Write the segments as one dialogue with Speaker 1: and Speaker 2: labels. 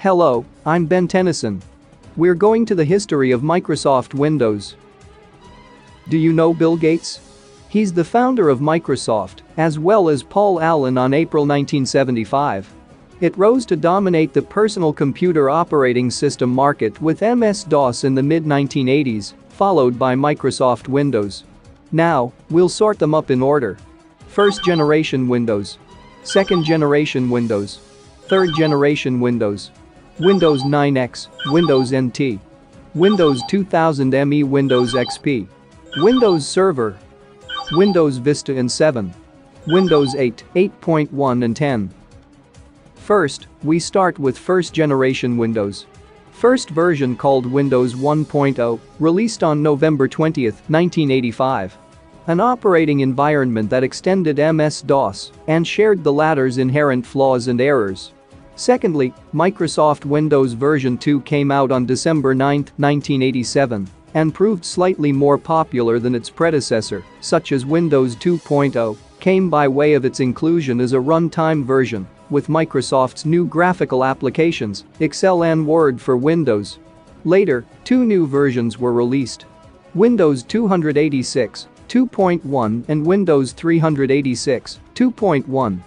Speaker 1: Hello, I'm Ben Tennyson. We're going to the history of Microsoft Windows. Do you know Bill Gates? He's the founder of Microsoft, as well as Paul Allen on April 1975. It rose to dominate the personal computer operating system market with MS-DOS in the mid-1980s, followed by Microsoft Windows. Now, we'll sort them up in order. First generation Windows. Second generation Windows. Third generation Windows. Windows 9X, Windows NT. Windows 2000 ME, Windows XP. Windows Server. Windows Vista and 7. Windows 8, 8.1 and 10. First, we start with first generation Windows. First version called Windows 1.0, released on November 20, 1985. An operating environment that extended MS-DOS and shared the latter's inherent flaws and errors. Secondly, Microsoft Windows version 2 came out on December 9, 1987, and proved slightly more popular than its predecessor, such as Windows 2.0, came by way of its inclusion as a runtime version, with Microsoft's new graphical applications, Excel and Word for Windows. Later, two new versions were released. Windows 286, 2.1 and Windows 386, 2.1.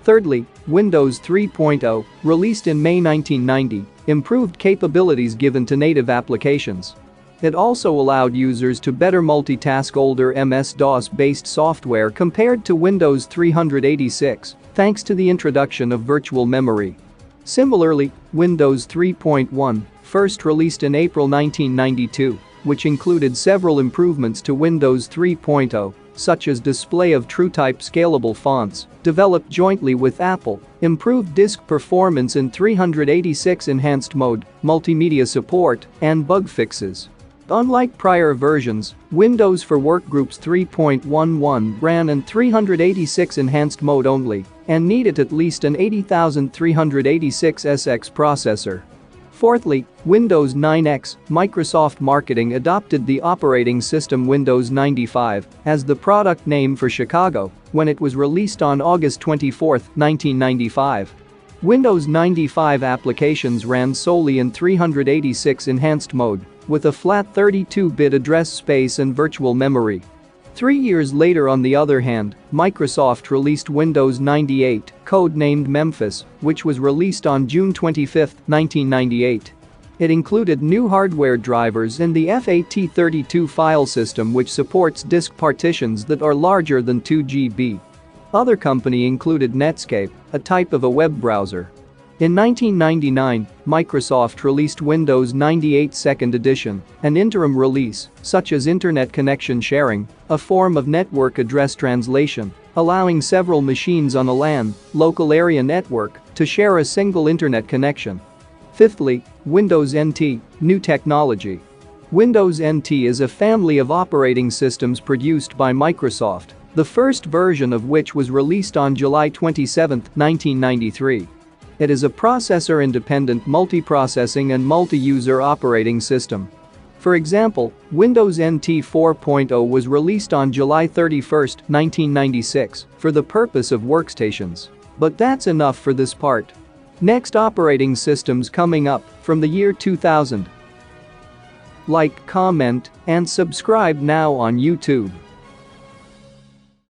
Speaker 1: Thirdly, Windows 3.0, released in May 1990, improved capabilities given to native applications. It also allowed users to better multitask older MS-DOS-based software compared to Windows 386, thanks to the introduction of virtual memory. Similarly, Windows 3.1, first released in April 1992, which included several improvements to Windows 3.0, such as display of TrueType scalable fonts, developed jointly with Apple, improved disk performance in 386 enhanced mode, multimedia support, and bug fixes. Unlike prior versions, Windows for Workgroups 3.11 ran in 386 enhanced mode only and needed at least an 80386SX processor. Fourthly, Windows 9X, Microsoft marketing adopted the operating system Windows 95 as the product name for Chicago when it was released on August 24, 1995. Windows 95 applications ran solely in 386 enhanced mode with a flat 32-bit address space and virtual memory. 3 years later, on the other hand, Microsoft released Windows 98, code-named Memphis, which was released on June 25, 1998. It included new hardware drivers and the FAT32 file system, which supports disk partitions that are larger than 2 GB. Other company included Netscape, a type of a web browser. In 1999, Microsoft released Windows 98 Second Edition, an interim release, such as Internet connection sharing, a form of network address translation, allowing several machines on a LAN, local area network, to share a single Internet connection. Fifthly, Windows NT, new technology. Windows NT is a family of operating systems produced by Microsoft, the first version of which was released on July 27, 1993. It is a processor-independent multiprocessing and multi-user operating system. For example, Windows NT 4.0 was released on July 31, 1996, for the purpose of workstations. But that's enough for this part. Next, operating systems coming up from the year 2000. Like, comment, and subscribe now on YouTube.